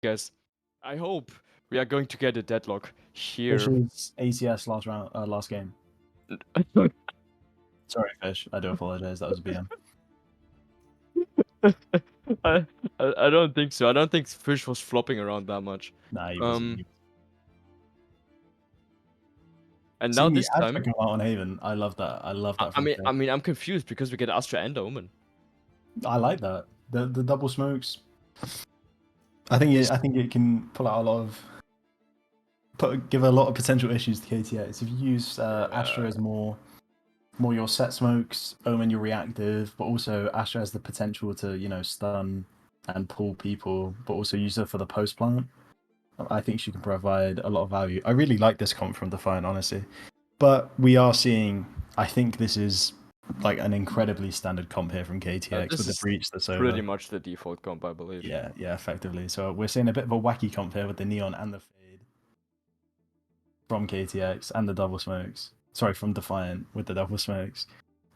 guys, I hope we are going to get a deadlock here. Fish's ACS last game. Sorry, Fish. I do apologize. That was a BM. I don't think so. I don't think Fish was flopping around that much. Nah, he wasn't. And now Seeing the this Astra time, come out on Haven, I love that. I love that. I mean, I'm confused because we get Astra and Omen. I like that. The double smokes. I think it can pull out a lot of give a lot of potential issues to KTX. If you use Astra as more your set smokes, Omen your reactive, but also Astra has the potential to stun and pull people, but also use her for the post plant. I think she can provide a lot of value. I really like this comp from Defiant, honestly. But we are seeing, I think this is like an incredibly standard comp here from KTX with the breach that's over. Pretty much the default comp, I believe. Yeah, effectively. So we're seeing a bit of a wacky comp here with the Neon and the Fade from KTX and the double smokes. Sorry, from Defiant with the double smokes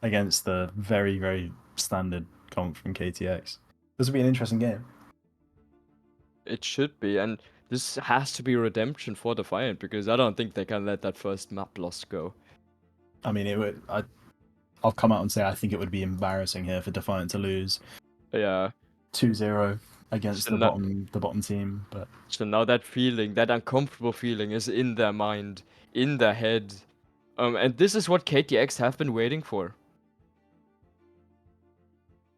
against the very, very standard comp from KTX. This will be an interesting game. It should be, and this has to be redemption for Defiant because I don't think they can let that first map loss go. I mean, I'll come out and say I think it would be embarrassing here for Defiant to lose. Yeah. 2-0 against the bottom team, but so now that feeling, that uncomfortable feeling, is in their mind, in their head, and this is what KTX have been waiting for.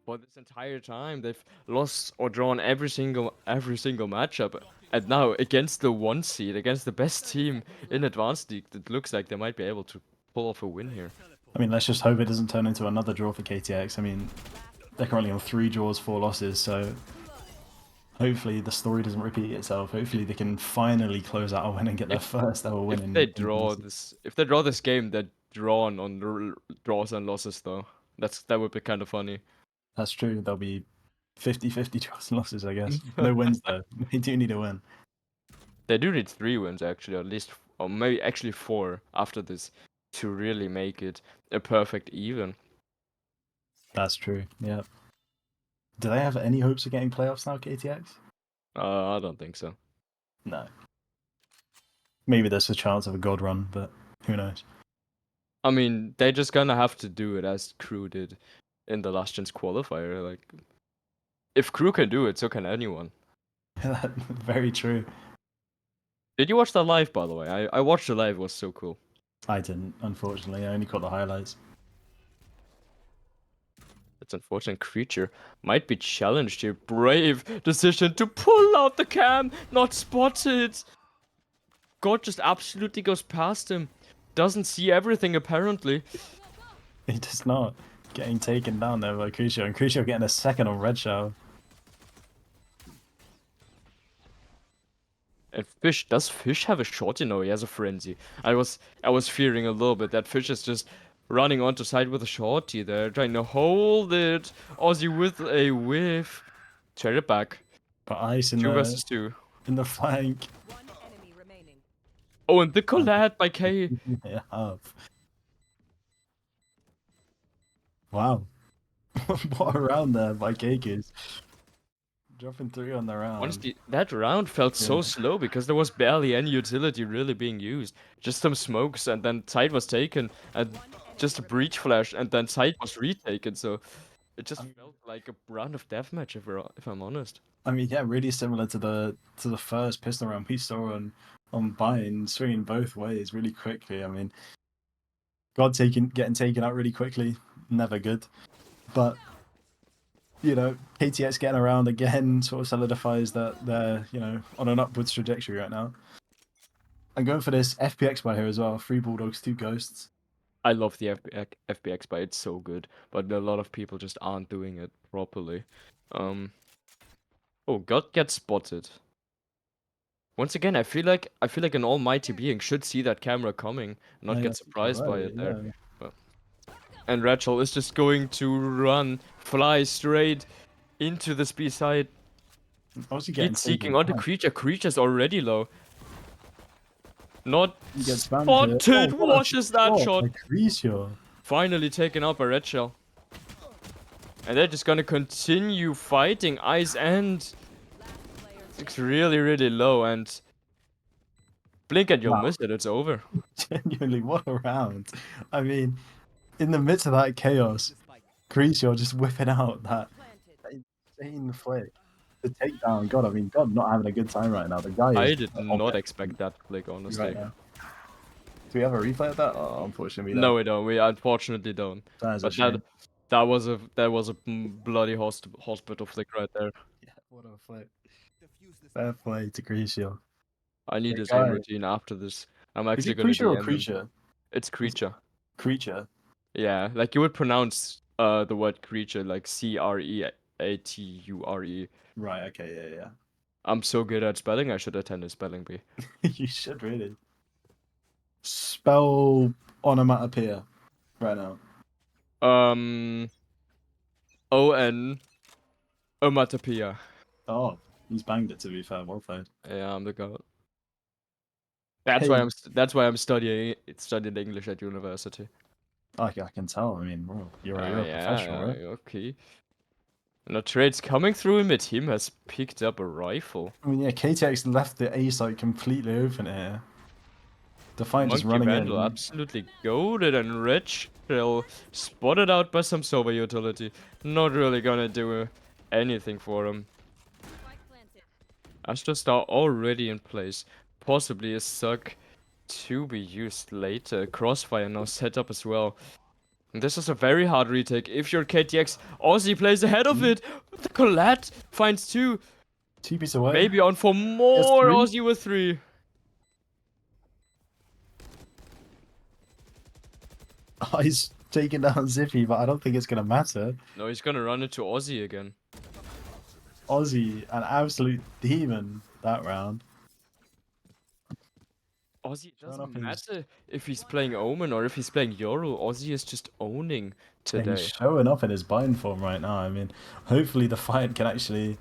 For this entire time, they've lost or drawn every single matchup, and now against the 1 seed, against the best team in Advanced League, it looks like they might be able to pull off a win here. I mean, let's just hope it doesn't turn into another draw for KTX. I mean, they're currently on 3 draws, 4 losses, so hopefully the story doesn't repeat itself. Hopefully they can finally close out a win and get their first ever win. If they draw this game, they're drawn on draws and losses, though. That would be kind of funny. That's true. There'll be 50-50 draws and losses, I guess. No wins though. They do need a win. They do need 3 wins actually, at least, or maybe actually 4 after this to really make it a perfect even. That's true. Yeah. Do they have any hopes of getting playoffs now, KTX? I don't think so. No. Maybe there's a chance of a god run, but who knows? I mean, they're just gonna have to do it as Crew did in the last chance qualifier. Like, if Crew can do it, so can anyone. Very true. Did you watch that live, by the way? I watched the live. It was so cool. I didn't, unfortunately. I only caught the highlights. It's unfortunate. Creature might be challenged here. Brave decision to pull out the cam, not spotted. God just absolutely goes past him. Doesn't see everything, apparently. He does not. Getting taken down there by Crucio, and Crucio getting a second on Red Shell. And does Fish have a shot? You know, he has a frenzy. I was fearing a little bit that Fish is just running onto side with a shorty there, trying to hold it. Aussie with a whiff. Trade it back. But Ice in 2 versus 2. In the flank. Oh, and the collab by K. Yeah. Wow. What a round there by Kakers. Dropping 3 on the round. Honestly, that round felt so slow because there was barely any utility really being used. Just some smokes, and then side was taken, and just a breach flash, and then side was retaken. So it just felt like a round of deathmatch, if I'm honest. I mean, yeah, really similar to the first pistol round we saw on Bind, swinging both ways really quickly. I mean, God getting taken out really quickly, never good. But KTX getting around again sort of solidifies that they're on an upwards trajectory right now. I'm going for this FPX by here as well. 3 Bulldogs, 2 Ghosts. I love the FPX by. It's so good, but a lot of people just aren't doing it properly. Oh, God gets spotted. Once again, I feel like an almighty being should see that camera coming, and not get surprised by it there. Yeah. And Rachel is just going to fly straight into the B side. Heat seeking on the creature. Creature's already low. Not spotted. What is that shot? Finally taken out by Rachel. And they're just gonna continue fighting Ice and It's really, really low, and blink and you'll Wow. miss it. It's over. Genuinely, what a round. I mean, in the midst of that chaos, Creasure just whipping out that insane flick. The takedown, God, I mean, God not having a good time right now. The guy is I did not expect that flick, honestly. right now. Do we have a replay of that? Oh, unfortunately, we No, don't. we don't. We unfortunately don't. That is a But shame. that was a bloody hospital flick right there. Yeah, what a flick. Fair play to Creasure. I need The his aim guy. routine after this. I'm Is actually it gonna Creasure or DM him. Creature? It's creature. Creature. Yeah, like you would pronounce the word creature like Creature. Right, okay, yeah. I'm so good at spelling, I should attend a spelling bee. You should really. Spell onomatopoeia right now. O-N onomatopoeia. Oh, he's banged it, to be fair. Well played. Yeah, I'm the god. Hey, That's why I'm studying English at university. I can tell. I mean, well, you're a professional, right? Okay. And a trade's coming through him. My team has picked up a rifle. I mean, yeah, KTX left the A site completely open here. Defiant just Monkey running Vandal in. absolutely goaded, and Red Shell spotted out by some Sova utility. Not really gonna do anything for him. Astra Star already in place. Possibly a suck to be used later. Crossfire now set up as well. And this is a very hard retake. If you're KTX, Aussie plays ahead of it. The Colette finds 2. 2 pieces away. Maybe on for more. 3. Aussie with 3. Oh, he's taking down Zippy, but I don't think it's going to matter. No, he's gonna run into Aussie again. Aussie, an absolute demon that round. Aussie, it doesn't matter if he's playing Omen or if he's playing Yoru. Aussie is just owning today. He's showing up in his bind form right now. I mean, hopefully the fight can actually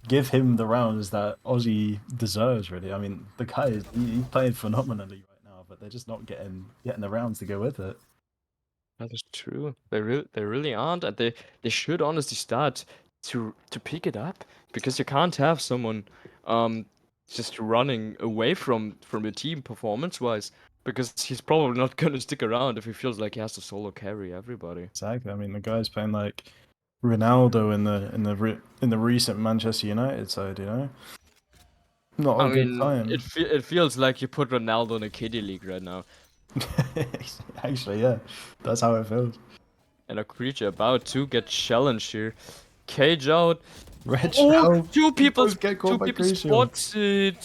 give him the rounds that Aussie deserves, really. I mean, the guy is he's playing phenomenally right now, but they're just not getting the rounds to go with it. That is true. They really aren't, and they should honestly start to pick it up, because you can't have someone just running away from your team performance-wise, because he's probably not gonna stick around if he feels like he has to solo carry everybody. Exactly. I mean, the guy's playing like Ronaldo in the recent Manchester United side, you know. Not a good time. It feels like you put Ronaldo in a kiddie league right now. Actually, yeah, that's how it feels. And a creature about to get challenged here. Cage out. Red Oh, Shell. two people Crucial. spotted.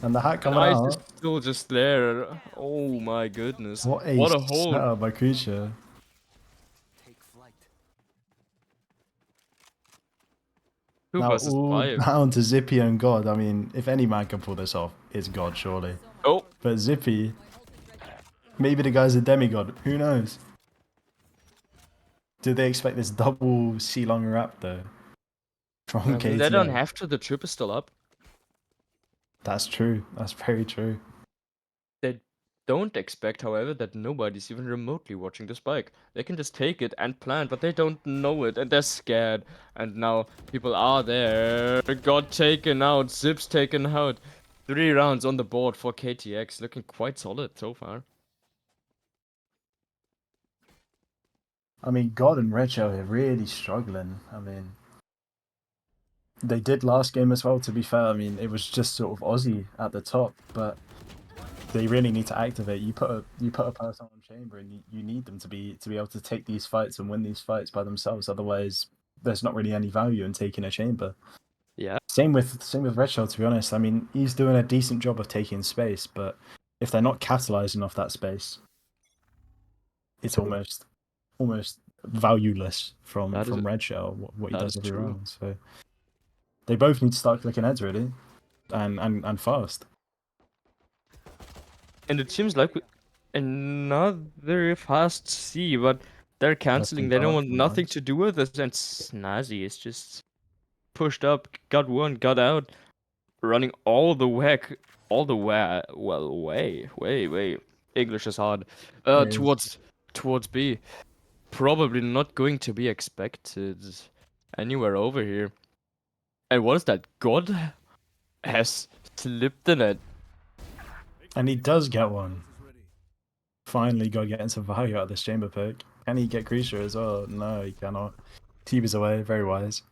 And the hat coming Ice out. is still just there. Oh my goodness. What a hole. setup by Creature. Two Now versus all 5. down to Zippy and God. I mean, if any man can pull this off, it's God, surely. Oh. But Zippy, maybe the guy's a demigod. Who knows? Do they expect this double C-long wrap though? From KTX? They don't have to. The trip is still up. That's true. That's very true. They don't expect, however, that nobody's even remotely watching the spike. They can just take it and plant, but they don't know it, and they're scared. And now people are there. Got taken out. Zips taken out. 3 rounds on the board for KTX. Looking quite solid so far. I mean, God and Red Shell are really struggling. I mean, they did last game as well, to be fair. I mean, it was just sort of Aussie at the top, but they really need to activate. You put a person on chamber, and you need them to be able to take these fights and win these fights by themselves. Otherwise, there's not really any value in taking a chamber. Yeah. Same with Red Shell, to be honest. I mean, he's doing a decent job of taking space, but if they're not capitalizing off that space, it's almost valueless from Red Shell what he does every round. So they both need to start clicking heads, really, and fast. And it seems like another fast C, but they're canceling. They don't want nothing to do with it. And Snazzy is just pushed up, got one, got out, running all the way. Way. English is hard. Towards B. Probably not going to be expected anywhere over here. And what is that? God has slipped in it. And he does get one. Finally got getting some value out of this chamber pick. Can he get Creature as well? No, he cannot. T-B's away, very wise.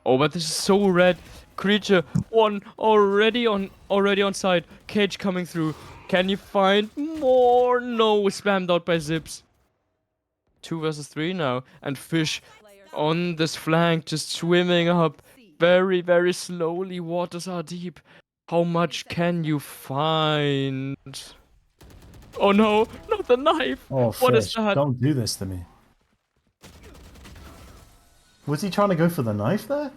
Oh, but this is so red. Creature, one already on side. Cage coming through. Can you find more? No, spammed out by Zips. 2 versus 3 now. And Fish on this flank, just swimming up very, very slowly. Waters are deep. How much can you find? Oh no, not the knife. Oh, What is Fish, that? don't do this to me. Was he trying to go for the knife there?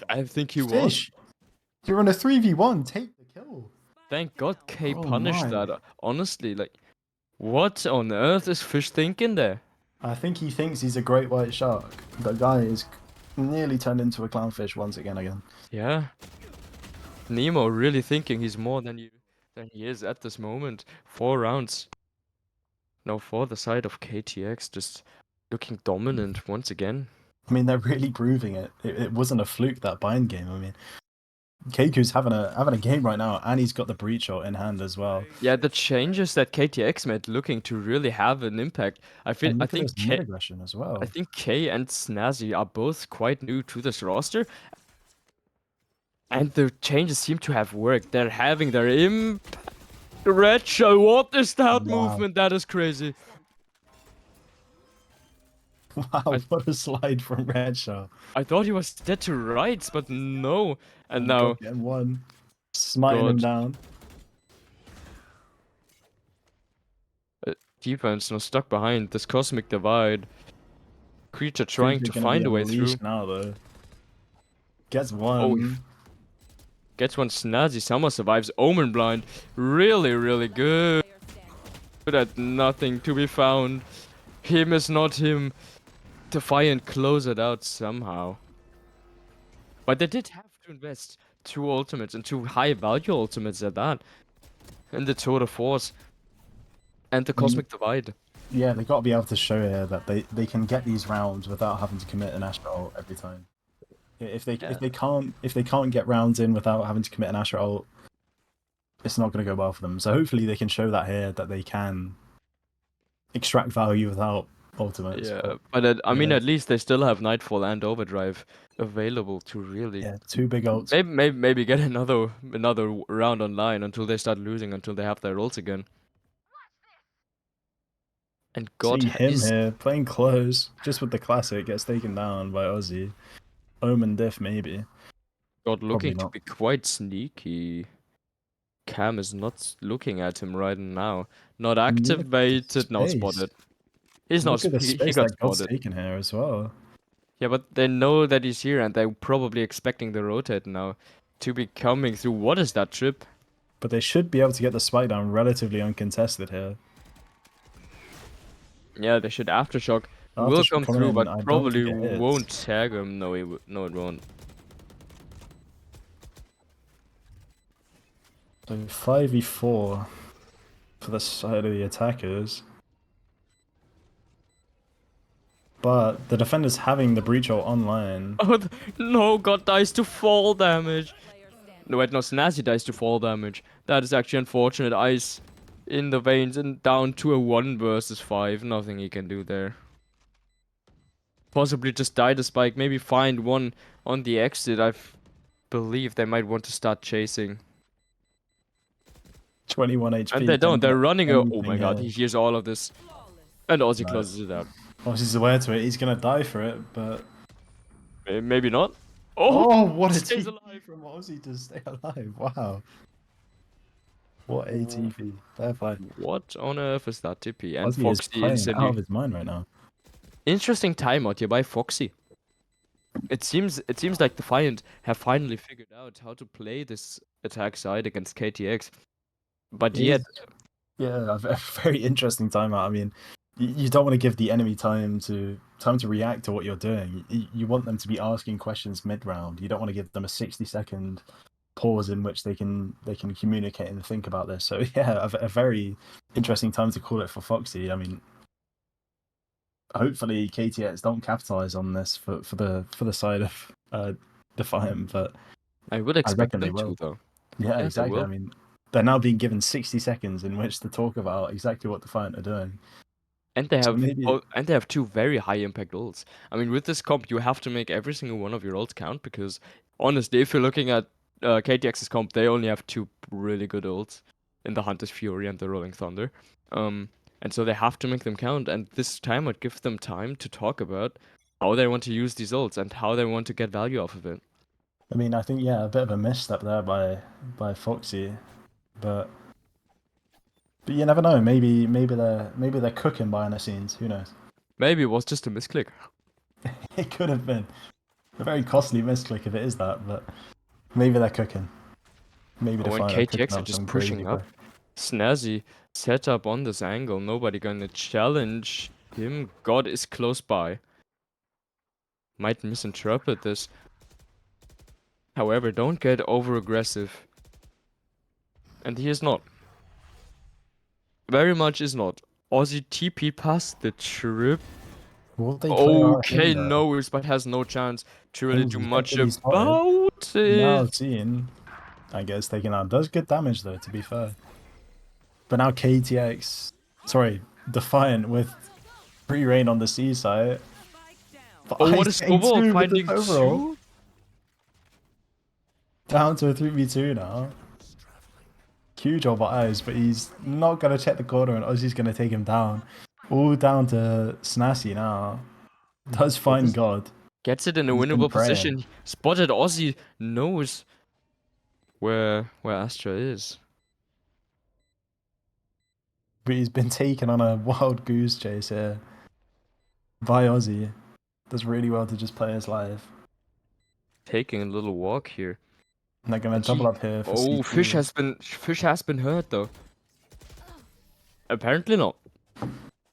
I think he was. Fish, you're on a 3v1. Take the kill. Thank God K Oh punished my. that. Honestly, like, what on earth is Fish thinking there? I think he thinks he's a great white shark. The guy is nearly turned into a clownfish once again. Yeah. Nemo really thinking he's more than he is at this moment. 4 rounds. Now for the side of KTX, just looking dominant once again. I mean, they're really proving it. It wasn't a fluke, that bind game. I mean, Keiku's having a game right now, and he's got the breach shot in hand as well. Yeah, the changes that KTX made looking to really have an impact. I And look at think this mid aggression as well. I think K and Snazzy are both quite new to this roster. And the changes seem to have worked. They're having their impact. Red shell, what is that Wow. movement? That is crazy. Wow, what a slide from Red Shell. I thought he was dead to rights, but no. And now Getting one, smiting him God. down. Defense now stuck behind this cosmic divide. Creature trying to find a way through. Now though, gets one. Oh, gets one. Snazzy Summer survives. Omen blind, really, really good. Good at nothing to be found. Him is not him. Defiant close it out somehow. But they did have to invest 2 ultimates and 2 high value ultimates at that. And the total force. And the cosmic divide. Yeah, they got to be able to show here that they can get these rounds without having to commit an Astra ult every time. If they can't get rounds in without having to commit an Astra ult, it's not going to go well for them. So hopefully they can show that here, that they can extract value without ultimates. Yeah, but I mean, at least they still have Nightfall and Overdrive available to really. Yeah, 2 big ults. Maybe get another round online until they start losing, until they have their ults again. And God See him is here playing close, just with the classic, gets taken down by Ozzy. Omen diff maybe. God looking to not. be quite sneaky. Cam is not looking at him right now. Not activated, not space. spotted. He's not. Look at the He space got that God's spotted. taken here as well. Yeah, but they know that he's here, and they're probably expecting the rotate now to be coming through. What is that trip? But they should be able to get the spike down relatively uncontested here. Yeah, they should aftershock. Will come through, but I probably don't think it won't is. tag him. No, no, it won't. So 5v4 for the side of the attackers. But the defender's having the breach ult online. Oh, no, God dies to fall damage. No, wait, no, Snazzy dies to fall damage. That is actually unfortunate. Ice in the veins and down to a 1 versus 5. Nothing he can do there. Possibly just die the spike. Maybe find one on the exit. I believe they might want to start chasing. 21 HP. And they don't. They're running. Oh my anything God, here. he hears all of this. And Ozzy Right. closes it out. Ozzy's aware to it. He's gonna die for it, but Maybe not. oh, what a stays TP alive. from Ozzy to stay alive! Wow. What a TP. Fair play. What on earth is that TP? And Ozzy is Foxy playing out instantly. of his mind right now. Interesting timeout here by Foxy. It seems like Defiant have finally figured out how to play this attack side against KTX. But yet, Yeah, a very interesting timeout. I mean, you don't want to give the enemy time to react to what you're doing. You want them to be asking questions mid round. You don't want to give them a 60-second pause in which they can communicate and think about this. So yeah, a very interesting time to call it for Foxy. I mean, hopefully KTX don't capitalize on this for the side of Defiant, but I would I expect reckon they them to will. though. Yeah, Yeah, they exactly. will. I mean, they're now being given 60 seconds in which to talk about exactly what Defiant are doing. And they So have maybe, two very high impact ults. I mean, with this comp, you have to make every single one of your ults count because honestly, if you're looking at KTX's comp, they only have two really good ults in the Hunter's Fury and the Rolling Thunder. And so they have to make them count. And this time would give them time to talk about how they want to use these ults and how they want to get value off of it. I mean, I think yeah, a bit of a misstep there by Foxy, but you never know. Maybe they're cooking behind the scenes. Who knows? Maybe it was just a misclick. It could have been a very costly misclick if it is that, but maybe they're cooking. Maybe Oh, and Defiant are cooking KTX are up just some crazy pushing play. up. Snazzy set up on this angle. Nobody gonna challenge him. God is close by. Might misinterpret this. However, don't get over aggressive. And he is not. Very much is not. Aussie TP past the trip. Will they clear out him Okay, though? knows, but has no chance to really do He's much definitely spotted. about Now it. seeing, I guess taking out does good damage though. To be fair, but now KTX, sorry, Defiant with free reign on the C side. But Oh, what Ice is getting Kovaaks two with this finding overall. two? Down to a 3v2 now. Huge over Ice, but he's not going to check the corner and Ozzy's going to take him down. All down to Snazzy now. Does find God. Gets it in a He's been winnable praying. position. Spotted Aussie knows where Astra is. But he's been taken on a wild goose chase here by Ozzy. Does really well to just play his life. Taking a little walk here. And they're going And to double he up here for Oh, C2. Fish has been hurt though. Apparently not.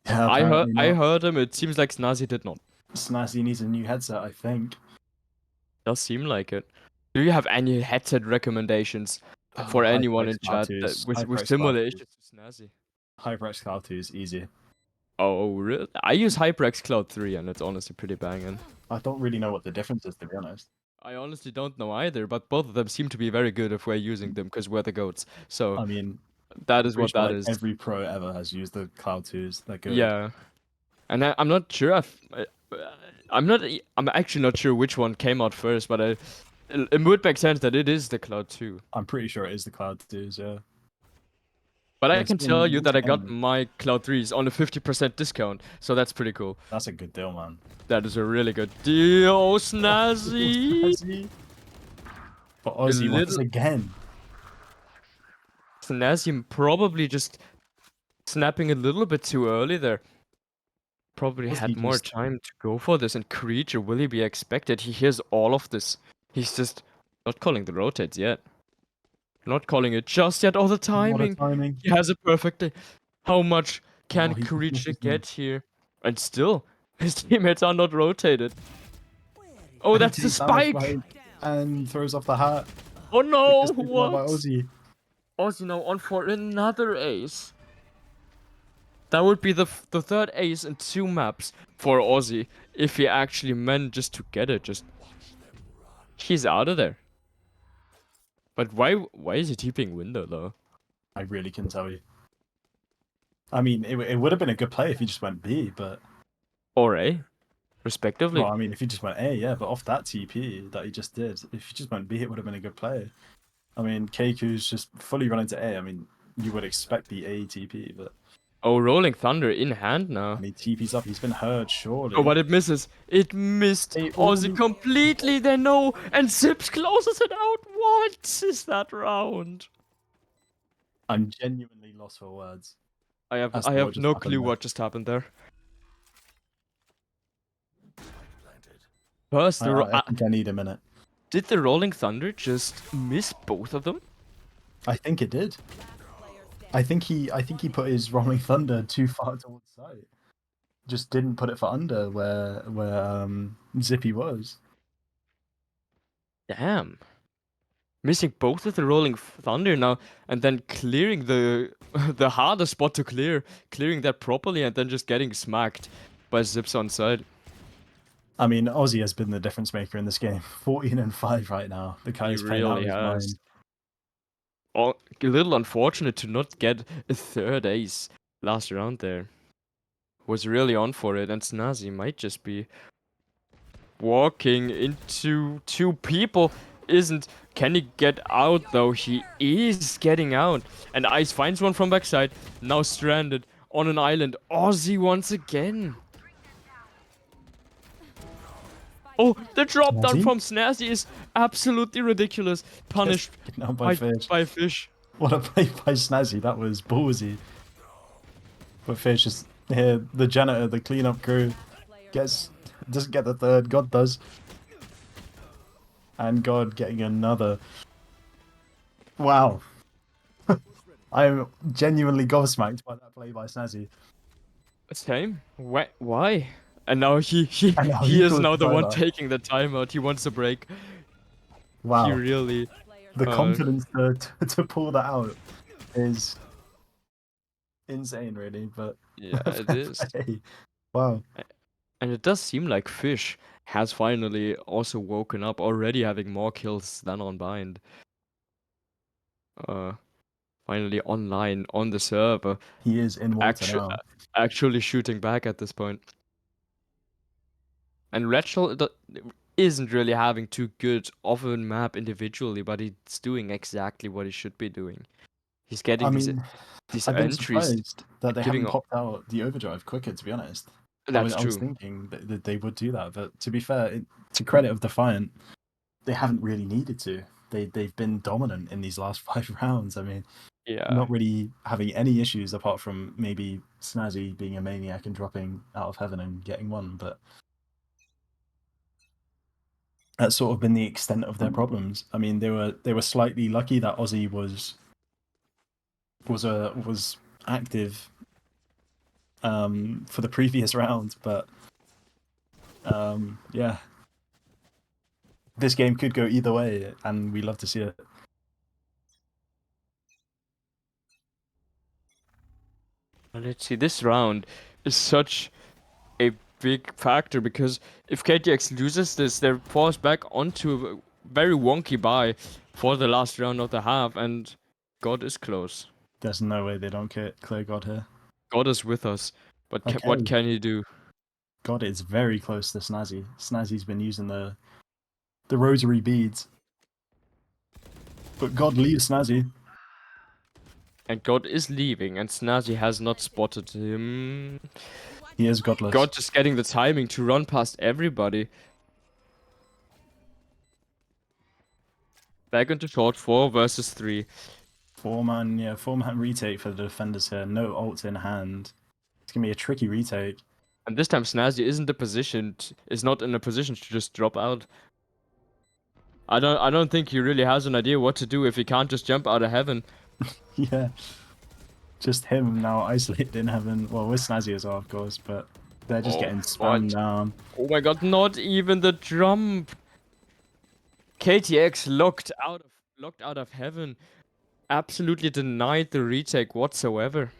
Yeah, I apparently not. heard him, it seems like Snazzy did not. Snazzy needs a new headset, I think. Does seem like it. Do you have any headset recommendations Oh, for anyone in HyperX chat Cloud2s. with HyperX similar Cloud2s. issues to Snazzy? HyperX Cloud2s, easy. Oh, really? I use HyperX Cloud 3 and it's honestly pretty banging. I don't really know what the difference is, to be honest. I honestly don't know either, but both of them seem to be very good if we're using them because we're the goats. So I mean, that I'm is pretty what sure that like is. every pro ever has used the Cloud2s. They're good. Yeah. And I'm not sure I'm actually not sure which one came out first, but it would make sense that it is the Cloud 2. I'm pretty sure it is the Cloud2s, yeah. But I It's can tell you once that I got again, my Cloud 3s on a 50% discount, so that's pretty cool. that's a good deal, man. That is a really good deal, Snazzy! Snazzy. But A Ozzy once little again. Snazzy probably just snapping a little bit too early there. Probably had Ozzy more just time to go for this, and Creature, will he be expected? He hears all of this. He's just not calling the rotates yet. Not calling it just yet. Oh, the what a timing! timing. He has a perfect day. How much Oh, can he just missed Creature his name. get here? And still, his teammates are not rotated. Oh, And he that's the takes damage spike! by and throws off the hat. Oh But no, gets taken out by what? Ozzy. Ozzy now on for another ace. That would be the third ace in 2 maps for Ozzy if he actually manages to get it. Just he's out of there. But why is he TPing window though? I really can tell you. I mean, it would have been a good play if he just went B, but Or A, respectively. well, I mean, if he just went A, yeah, but off that TP that he just did, if he just went B, it would have been a good play. I mean, Keiku's just fully running to A. I mean, you would expect the A TP, but Oh, Rolling Thunder in hand now. and he TP's up. He's been heard, surely. Oh, but it misses. It missed. Hey, Ozzy oh, completely. They know, and Zips closes it out. What is that round? I'm genuinely lost for words. I As have to what just no happened clue there. what just happened there. First, I think I need a minute. did the Rolling Thunder just miss both of them? I think it did. I think he put his Rolling Thunder too far towards sight. Just didn't put it for under where Zippy was. Damn. Missing both of the Rolling Thunder now, and then clearing the the hardest spot to clearing that properly, and then just getting smacked by Zips on side. I mean, Ozzy has been the difference maker in this game. 14 and 5 right now. The guy He is playing out of really his has. mind. a little unfortunate to not get a third ace last round there. Was really on for it, and Snazzy might just be walking into two people. Can he get out though? He is getting out. And Ice finds one from backside. Now stranded on an island. Aussie once again. Oh, the drop down Snazzy? from Snazzy is absolutely ridiculous. Punished Now by Fish. by Fish. What a play by Snazzy. That was ballsy. But Fish is here. The janitor, the cleanup crew, doesn't get the third. God does. And God getting another. Wow. I'm genuinely gobsmacked by that play by Snazzy. Same. Why? And now he is calls now the the one timeout. taking the timeout. He wants a break. He Wow. really. The confidence to pull that out is insane, really. But Yeah, it is. play. Wow. And it does seem like Fish has finally also woken up, already having more kills than on Bind. Finally online on the server, He is in water now. actually shooting back at this point. And Rachel isn't really having too good of a map individually, but he's doing exactly what he should be doing. He's getting these I've been entries, surprised that they giving haven't up. popped out the overdrive quicker, to be honest. That's I was true. thinking that they would do that, but to be fair, to credit of Defiant, they haven't really needed to. They've been dominant in these last 5 rounds. I mean, Yeah. not really having any issues apart from maybe Snazzy being a maniac and dropping out of heaven and getting one, but that's sort of been the extent of their problems. I mean, they were slightly lucky that Aussie was active for the previous round, but yeah, this game could go either way, and we love to see it. Let's see, this round is such a big factor because if KTX loses this, they're forced back onto a very wonky buy for the last round of the half, and God is close. There's no way they don't clear God here. God is with us, but what Okay. can he do? God is very close to Snazzy. Snazzy's been using the rosary beads, but God leaves Snazzy. And God is leaving, and Snazzy has not spotted him. He is godless. God just getting the timing to run past everybody. Back into short 4 versus 3. 4-man retake for the defenders here. No ults in hand. It's gonna be a tricky retake. And this time Snazzy is not in a position to just drop out. I don't think he really has an idea what to do if he can't just jump out of heaven. Yeah. Just him now isolated in heaven. Well, with Snazzy as well, of course, but they're just getting spammed down. Oh my god, not even the jump. KTX locked out of heaven. Absolutely denied the retake whatsoever.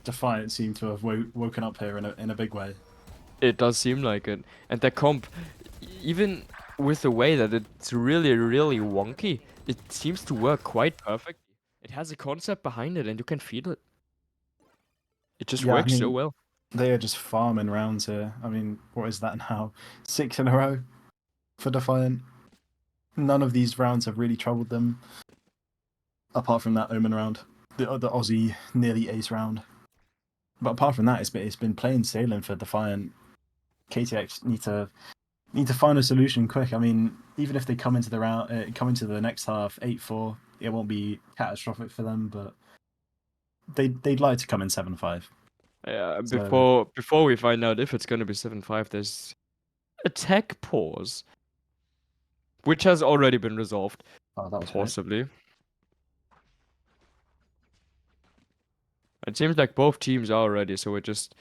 Defiant seem to have woken up here in a big way. It does seem like it. And the comp, even with the way that it's really, really wonky, it seems to work quite perfectly. It has a concept behind it and you can feel it. It just works so well. They are just farming rounds here. I mean, what is that now? 6 in a row for Defiant. None of these rounds have really troubled them, apart from that Omen round, the Aussie nearly ace round. But apart from that, it's been plain sailing for Defiant. KTX need to find a solution quick. I mean, even if they come into the next half 8-4, it won't be catastrophic for them, but they'd like to come in 7-5. Yeah, So, before we find out if it's gonna be 7-5, there's a tech pause, which has already been resolved, that was possibly. It seems like both teams are ready, so we're just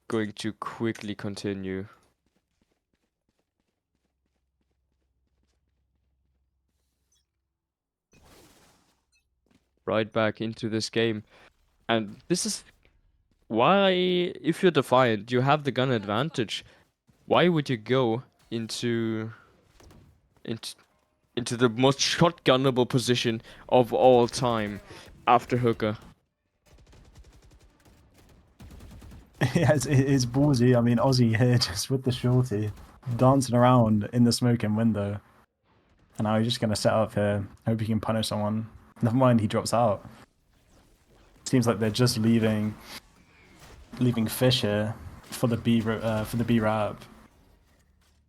going to quickly continue. Right back into this game. And this is why, if you're Defiant, you have the gun advantage. Why would you go into into the most shotgunnable position of all time after hooker. Yeah, it's ballsy. I mean, Aussie here just with the shorty, dancing around in the smoking window. And now he's just going to set up here, hope he can punish someone. Never mind, he drops out. Seems like they're just leaving Fish here for the B wrap.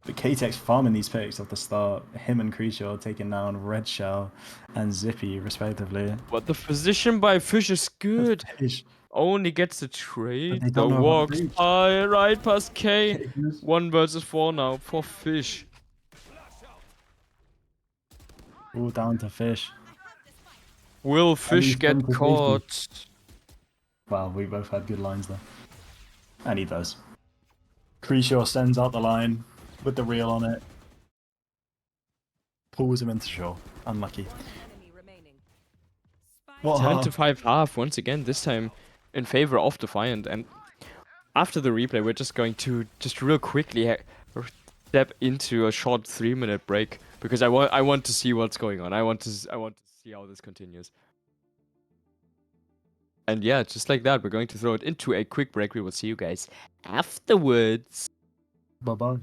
But Kinetix farming these picks at the start. Him and Creature taking down Red Shell and Zippy respectively. But the position by Fish is good. Fish, Only gets the but trade. they The don't know about walks Breach. by right past K. 1 versus 4 now for Fish. All down to Fish. Will Fish he's get come to safety. caught? Wow, we both had good lines there. And he does. Creature sends out the line with the reel on it. Pulls him into shore. Unlucky. What 10 half? to 5 half once again, this time in favor of Defiant. And after the replay, we're just going to real quickly step into a short 3-minute break because I want to see what's going on. I want to see how this continues. And yeah, just like that, we're going to throw it into a quick break. We will see you guys afterwards. Bye-bye.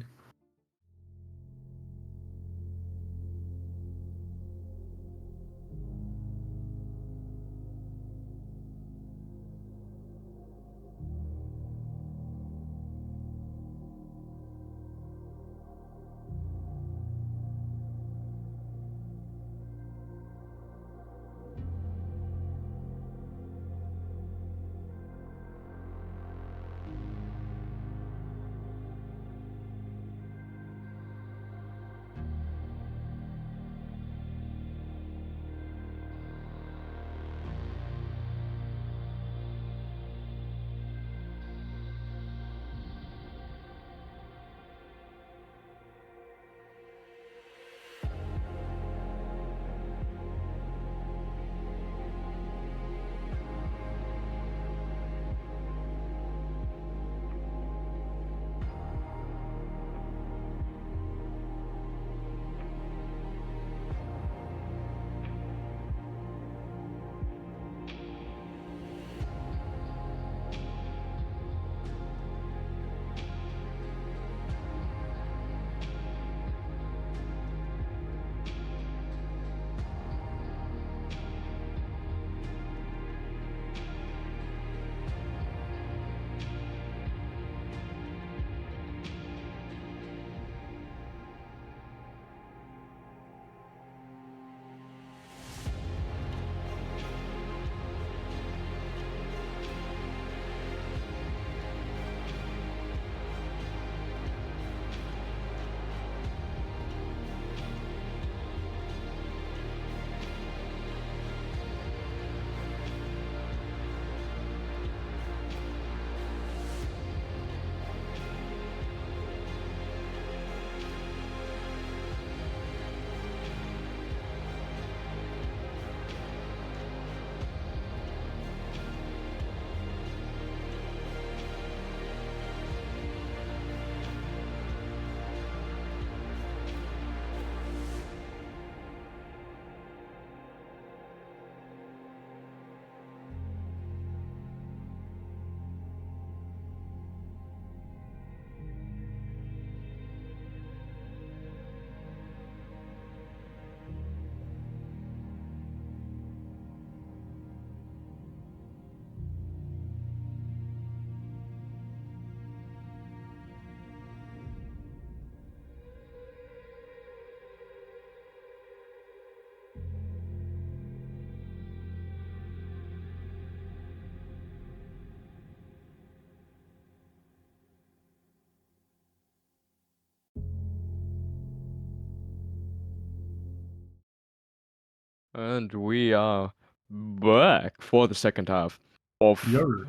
And we are back for the second half of Yo.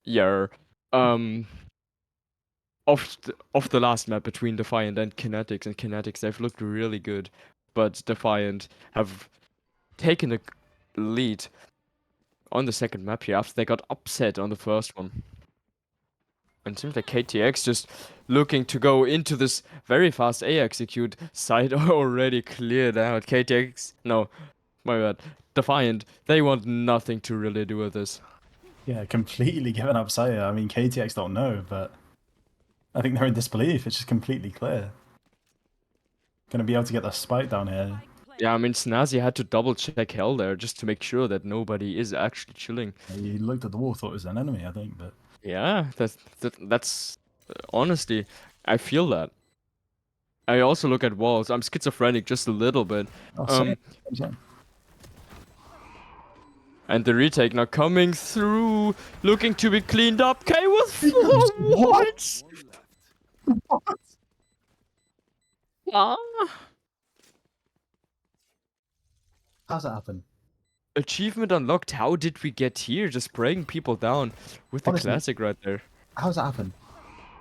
yeah, um of the last map between Defiant and Kinetix. And Kinetix, they've looked really good, but Defiant have taken a lead on the second map here after they got upset on the first one. And it seems like KTX just looking to go into this very fast A execute. Side already cleared out. KTX, no, my bad. Defiant, they want nothing to really do with this. Yeah, completely given up Saya. I mean, KTX don't know, but I think they're in disbelief. It's just completely clear. Gonna be able to get the spike down here. Yeah, I mean, Snazzy had to double check hell there just to make sure that nobody is actually chilling. He looked at the wall, thought it was an enemy, I think, but Yeah, that's honestly, I feel that. I also look at walls. I'm schizophrenic just a little bit. same. And the retake now coming through, looking to be cleaned up. K with 4 What? what? Ah. How's that happen? Achievement unlocked. How did we get here? Just spraying people down with the Honestly, classic right there. how's that happen?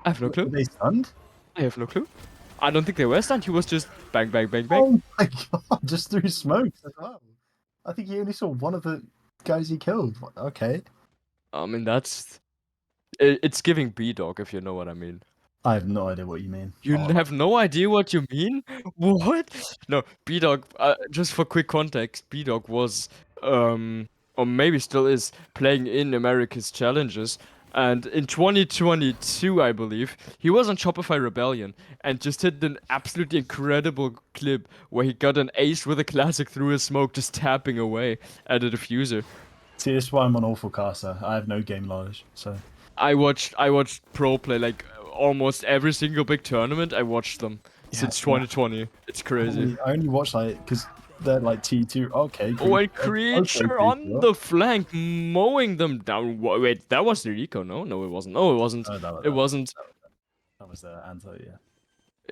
I have no clue. Were they stunned? I have no clue. I don't think they were stunned. He was just bang, bang, bang, bang. Oh my god, just through smoke as well. I think he only saw one of the guys he killed. Okay. I mean, it's giving B-Dog, if you know what I mean. I have no idea what you mean. You have no idea what you mean? What? No, B-Dog, just for quick context, B-Dog was, or maybe still is, playing in America's Challenges. And in 2022, I believe, he was on Shopify Rebellion and just hit an absolutely incredible clip where he got an ace with a classic through his smoke, just tapping away at a diffuser. See, this is why I'm an awful caster. I have no game knowledge, so. I watched pro play like almost every single big tournament. I watched them since 2020. It's crazy. I only watch like because they're like T2. Okay. Oh, and Creature on the flank, mowing them down. Wait, that was the Rico, no? No, it wasn't. No, it wasn't. It wasn't. That was the anti, yeah.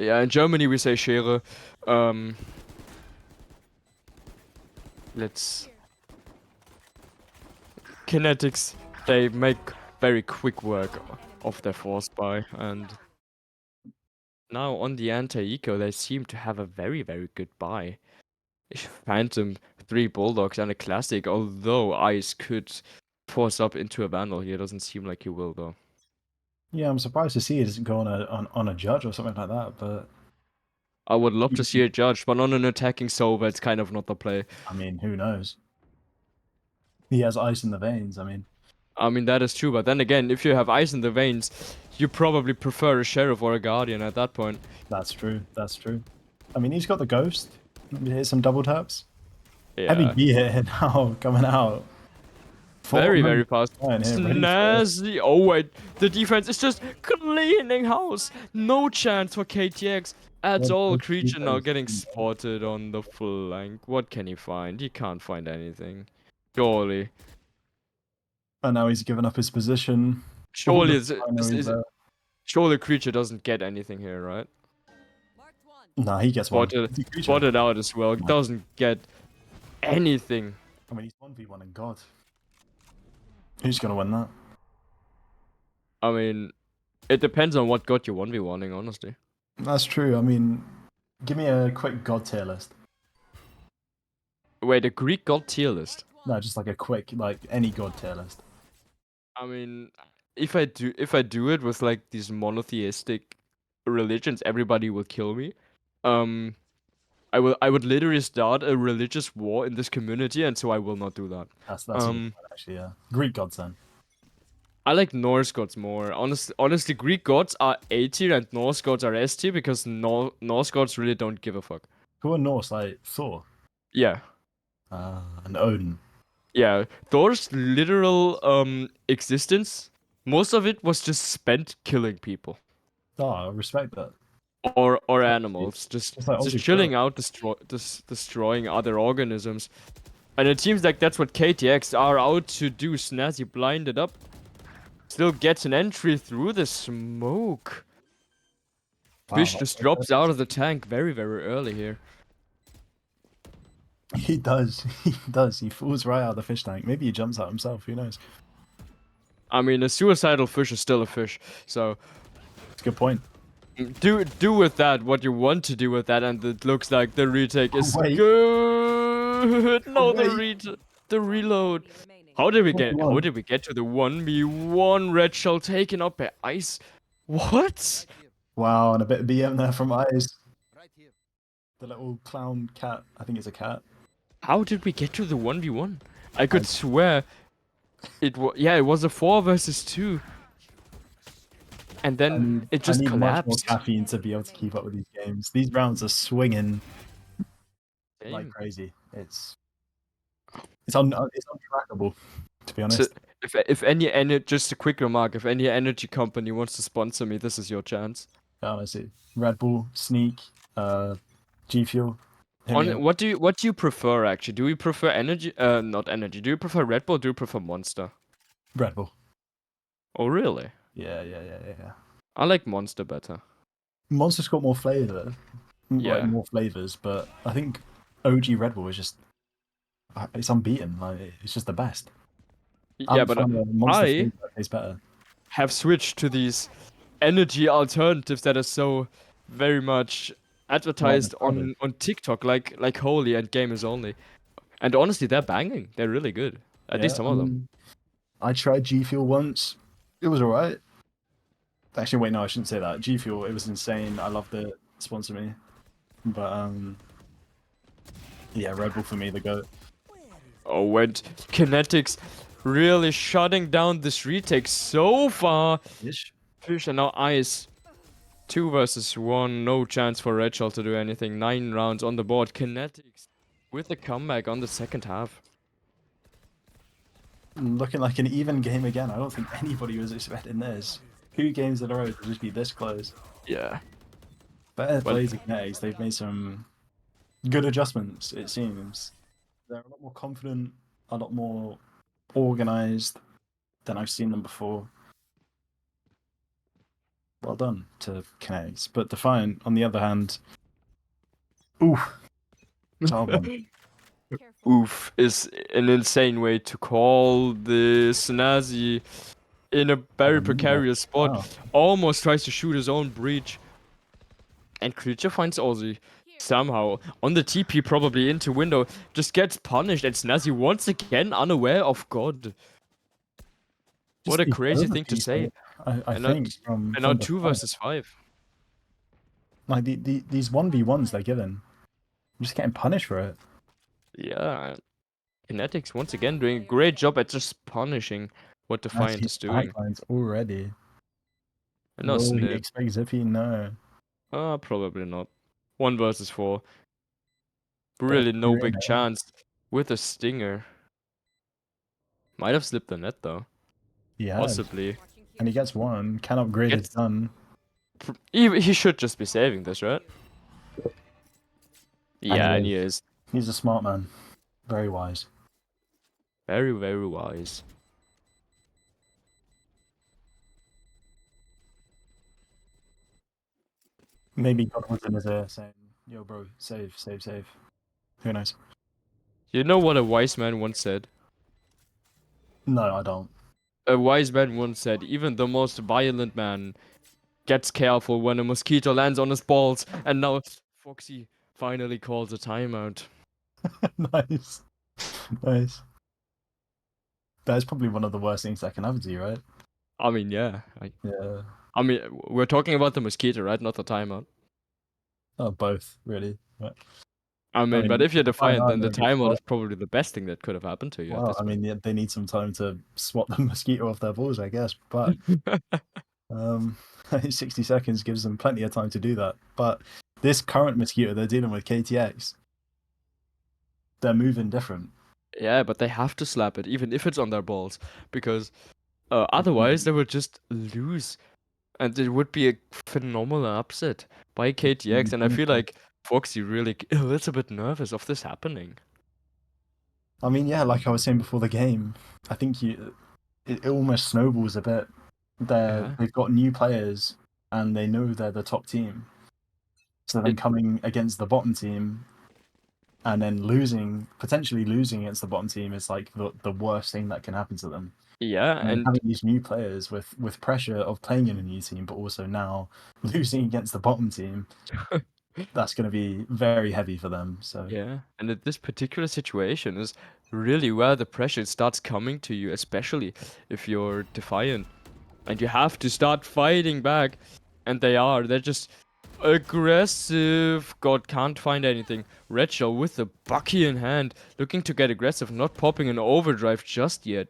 Yeah, in Germany we say Schere. Let's. Kinetix, they make very quick work of their force buy, and now on the anti-eco they seem to have a very, very good buy. Phantom, 3 Bulldogs and a classic, although Ice could force up into a Vandal here, doesn't seem like he will though. Yeah, I'm surprised to see it doesn't go on a judge or something like that, but I would love to see a judge, but on an attacking Sova it's kind of not the play. I mean, who knows? He has ice in the veins, I mean. That is true, but then again, if you have ice in the veins, you probably prefer a Sheriff or a Guardian at that point. That's true, that's true. I mean, he's got the Ghost. Maybe hit some double taps. Yeah. Heavy B hit now, coming out. Very, very fast. Snazzy. Oh, wait. The defense is just cleaning house. No chance for KTX at all. Creature now getting spotted on the flank. What can he find? He can't find anything. Surely. And now he's given up his position. Surely, surely Creature doesn't get anything here, right? Nah, he gets one. Spotted out as well. Doesn't get anything. I mean, he's 1v1 and God. Who's gonna win that? I mean, it depends on what god you're 1v1ing, honestly. That's true. I mean, give me a quick God tier list. Wait, a Greek god tier list? No, just like a quick, like any God tier list. I mean, if I do it with like these monotheistic religions, everybody will kill me. I would literally start a religious war in this community, and so I will not do that. That's actually, yeah. Greek gods then. I like Norse gods more. Honestly, Greek gods are A tier and Norse gods are S tier because Norse gods really don't give a fuck. Who are Norse, like Thor? Yeah. And Odin. Yeah, Thor's literal existence, most of it was just spent killing people. Oh, I respect that. Or animals, just chilling out, destroying other organisms. And it seems like that's what KTX are out to do. Snazzy blinded up. Still gets an entry through the smoke. Wow, Fish just drops out of the tank very, very early here. He does. He does. He falls right out of the fish tank. Maybe he jumps out himself. Who knows? I mean, a suicidal fish is still a fish. So, that's a good point. Do with that what you want to do with that, and it looks like the retake is good. No, the reload. How did we One. get to the 1v1 red shell taken up by Ice? What? Wow, and a bit of BM there from Eyes. The little clown cat. I think it's a cat. How did we get to the 1v1? I could swear it was a 4 versus 2. And then it just I need much more collapsed. caffeine to be able to keep up with these games. These rounds are swinging like crazy. It's untrackable, to be honest. So if any just a quick remark, if any energy company wants to sponsor me, this is your chance. Honestly, Red Bull, Sneak, G Fuel. What do you prefer actually? Do you prefer energy? Not energy. Do you prefer Red Bull? Do you prefer Monster? Red Bull. Oh really? Yeah. I like Monster better. Monster's got more flavor, Yeah. like more flavors, but I think OG Red Bull is just it's unbeaten. Like it's just the best. Yeah, but Monster I tastes better. have switched to these energy alternatives that are so very much advertised on TikTok, like Holy and Gamers Only. And honestly, they're banging. They're really good. At least some of them. I tried G Fuel once. It was alright. Actually, wait, no, I shouldn't say that. G Fuel, it was insane. I loved it. Sponsor me. But yeah, Red Bull for me, the GOAT. Oh, and Kinetix really shutting down this retake so far. Fish and now Ice. 2 versus 1. No chance for Red Shell to do anything. 9 rounds on the board. Kinetix with a comeback on the second half. Looking like an even game again. I don't think anybody was expecting this. 2 games in a row to just be this close. Yeah. Better plays to Kinetix. They've made some good adjustments, it seems. They're a lot more confident, a lot more organized than I've seen them before. Well done to Kinetix. But Defiant, on the other hand, oof. Oof is an insane way to call this Nazi in a very precarious spot. Wow. Almost tries to shoot his own breach. And Creature finds Ozzy somehow on the TP, probably into window, just gets punished. And Snazzy once again unaware of God. What a crazy thing to say. I think from now 2 versus 5. Like these 1v1s they're given, I'm just getting punished for it. Yeah. Kinetix once again doing a great job at just punishing what Defiant is doing. Already. No snip. Expect Zippy? No. Probably not. 1 versus 4. Really no big chance with a stinger. Might have slipped the net though. Yeah. Possibly. And he gets 1. Can upgrade his gun. He should just be saving this, right? Yeah, and he is. He's a smart man. Very wise. Very, very wise. Maybe God was in his ear saying, "Yo, bro, save. Who knows?" You know what a wise man once said? No, I don't. A wise man once said, even the most violent man gets careful when a mosquito lands on his balls. And now Foxy finally calls a timeout. Nice. That's probably one of the worst things that can happen to you, right? I mean, yeah. Yeah. I mean, we're talking about the mosquito, right? Not the timeout. Oh, both, really. But, I mean, but if you're Defiant, then the timeout is probably the best thing that could have happened to you. Well, I mean, they need some time to swat the mosquito off their balls, I guess. But 60 seconds gives them plenty of time to do that. But this current mosquito they're dealing with, KTX, they're moving different. Yeah, but they have to slap it, even if it's on their balls, because otherwise they would just lose. And it would be a phenomenal upset by KTX, and I feel like Foxy really a little bit nervous of this happening. I mean, yeah, like I was saying before the game, I think it almost snowballs a bit. They've got new players, and they know they're the top team. So then coming against the bottom team, and then potentially losing against the bottom team is like the worst thing that can happen to them. Yeah, and having these new players with pressure of playing in a new team, but also now losing against the bottom team. that's going to be very heavy for them. So Yeah, and this particular situation is really where the pressure starts coming to you, especially if you're Defiant. And you have to start fighting back. And they are. They're just aggressive. God can't find anything. Red Shell with the Bucky in hand, looking to get aggressive, not popping an overdrive just yet.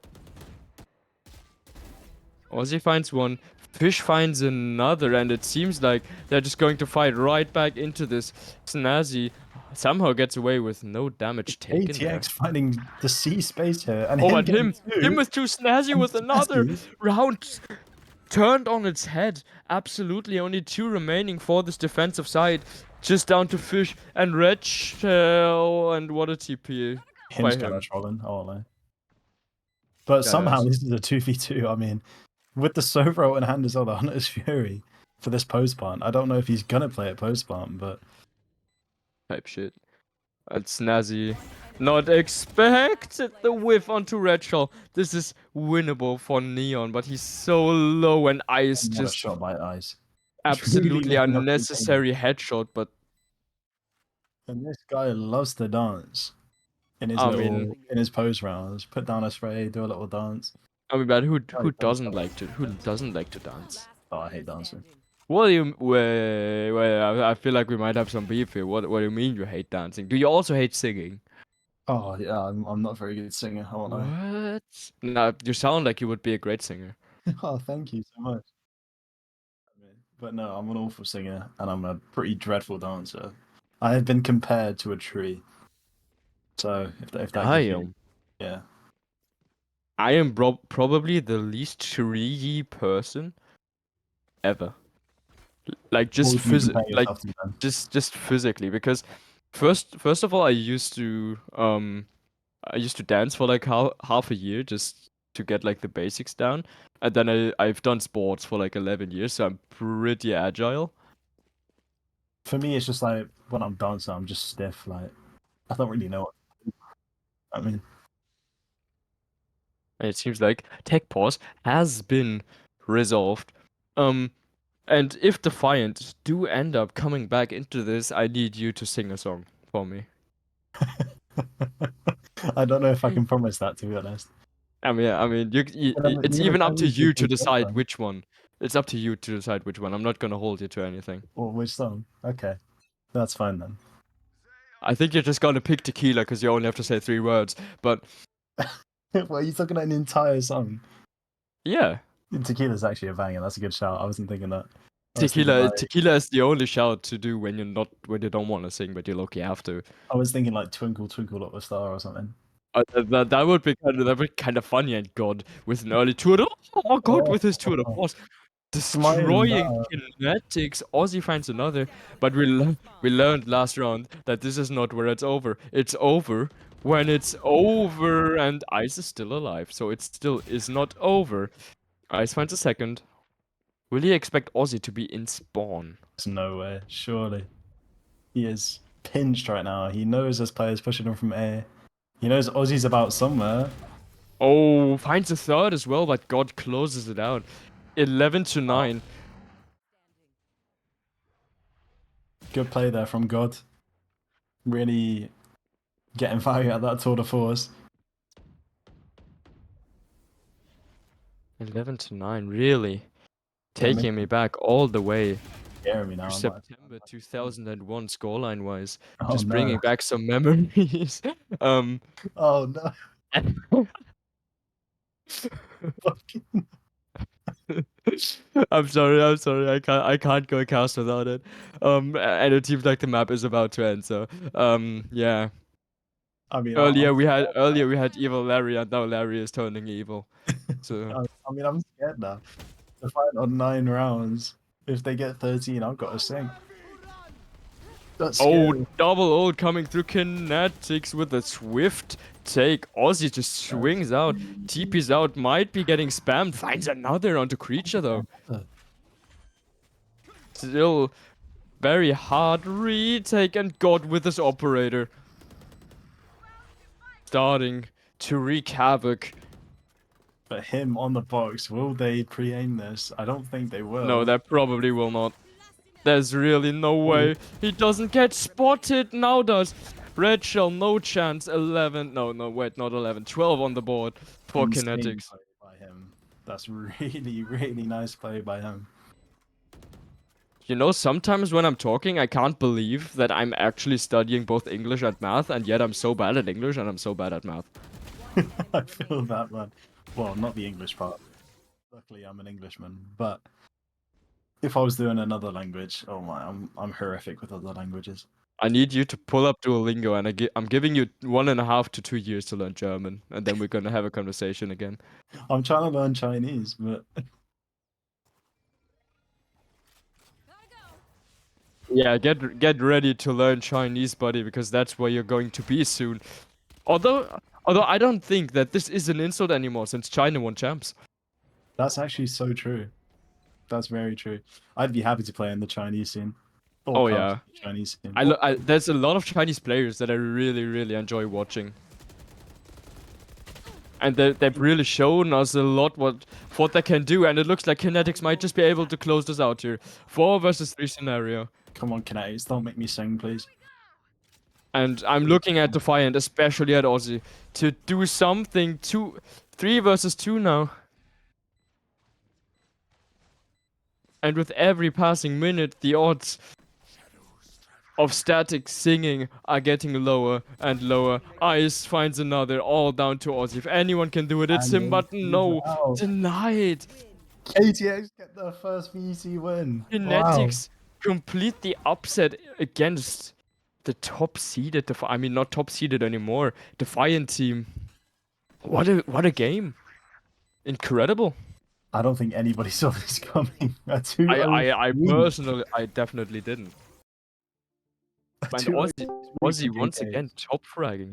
Ozzy finds one, Fish finds another, and it seems like they're just going to fight right back into this. Snazzy somehow gets away with no damage taken there. ATX finding the C space here, and Oh, him but getting him two. with two, Snazzy And with another Snazzy, round turned on its head. Absolutely, only two remaining for this defensive side. Just down to Fish and Red Shell, and what a TP by him's kind of him. trolling. I won't lie. But Yeah, somehow yes. this is a 2v2. I mean, with the Sovro in hand as well, the Hunter's Fury for this post plant. I don't know if he's gonna play it post plant, but Type shit. And Snazzy not expected the whiff onto Red Shell. This is winnable for Neon, but he's so low and Ice what a just shot by Ice. He's really absolutely looking up to the game. unnecessary headshot, but And this guy loves to dance in his I mean, post rounds. Put down a spray, do a little dance. but who Oh, he plays doesn't so like to dance? Oh, I hate dancing. What do you I feel like we might have some beef here. What do you mean you hate dancing? Do you also hate singing? Oh yeah, I'm not very good singer. I won't lie. What? Nah, you sound like you would be a great singer. Oh, thank you so much. But no, I'm an awful singer, and I'm a pretty dreadful dancer. I have been compared to a tree. So if that gives you, yeah. I am probably the least treey person ever. Like What just would you compare yourself to then? just physically, because first of all, I used to dance for like half a year just to get like the basics down, and then I've done sports for like 11 years, so I'm pretty agile. For me, it's just like when I'm dancing, I'm just stiff. Like I don't really know what. I mean, And it seems like tech pause has been resolved. And if Defiant do end up coming back into this, I need you to sing a song for me. I don't know if I can promise that, to be honest. I mean, it's You're gonna even tell up to me you to which decide song? which one. It's up to you to decide which one. I'm not gonna hold you to anything. Or which song? Okay, that's fine then. I think you're just gonna pick Tequila because you only have to say 3 words. But Well, you're talking about an entire song. yeah, Tequila's actually a banger. That's a good shout. I wasn't thinking that. I was thinking like Tequila is the only shout to do when you don't want to sing, but you low-key have to. Twinkle Twinkle Little Star or something. That would be kind of funny, and God with an early tour. Oh God, with his tour de force. Mine, Destroying Kinetix. Ozzy finds another, but we learned last round that this is not where it's over. It's over when it's over, and Ice is still alive, so it still is not over. Ice finds a second. Will he expect Ozzy to be in spawn? there's no way. Surely, he is pinched right now. He knows there's players pushing him from A. He knows Ozzy's about somewhere. Oh, finds a third as well, but God closes it out. 11-9. Good play there from God. Really getting value at that tour de force. 11-9, really? Taking me back all the way Scaring me to now. September 2001 scoreline-wise. Oh Just no. bringing back some memories. Oh no. I'm sorry. I can't go cast without it. And it seems like the map is about to end, so yeah. I mean, Earlier we had evil Larry, and now Larry is turning evil. So I'm scared now. To fight on 9 rounds. If they get 13, I've got to sing. That's scary. double ult coming through Kinetix with a swift take. Ozzy just swings out, TP's out, might be getting spammed, finds another onto Creature though. Still very hard retake, and God with his operator. Starting to wreak havoc. But him on the box, will they pre-aim this? I don't think they will. No, that probably will not. There's really no way. He doesn't get spotted. Now does. Red Shell, no chance. 11. No, wait, not 11. 12 on the board for Insane Kinetix. play by him. That's really, really nice play by him. You know, sometimes when I'm talking, I can't believe that I'm actually studying both English and math, and yet I'm so bad at English and I'm so bad at math. I feel that, man. Well, not the English part. Luckily, I'm an Englishman. But if I was doing another language, oh my, I'm horrific with other languages. I need you to pull up Duolingo, and I'm giving you 1.5 to 2 years to learn German, and then we're gonna have a conversation again. I'm trying to learn Chinese, but Yeah, get ready to learn Chinese, buddy, because that's where you're going to be soon. Although I don't think that this is an insult anymore since China won champs. that's actually so true. That's very true. I'd be happy to play in the Chinese scene. Or Oh coach yeah, the Chinese scene. there's a lot of Chinese players that I really enjoy watching. And they've really shown us a lot what they can do, and it looks like Kinetix might just be able to close this out here. 4 versus 3 scenario. Come on, Kinetix, don't make me sing, please. And I'm looking at Defiant, especially at Aussie, to do something. 3 versus 2 now. And with every passing minute, the odds of static singing are getting lower and lower. Ice finds another, all down to Aussie. If anyone can do it, it's him, but no. Wow. Denied. KTX get their first VEC win. Kinetix complete the upset against the top seeded, I mean not top seeded anymore, Defiant team. What a game! Incredible. I don't think anybody saw this coming. I personally, I definitely didn't. And Aussie once again top fragging here.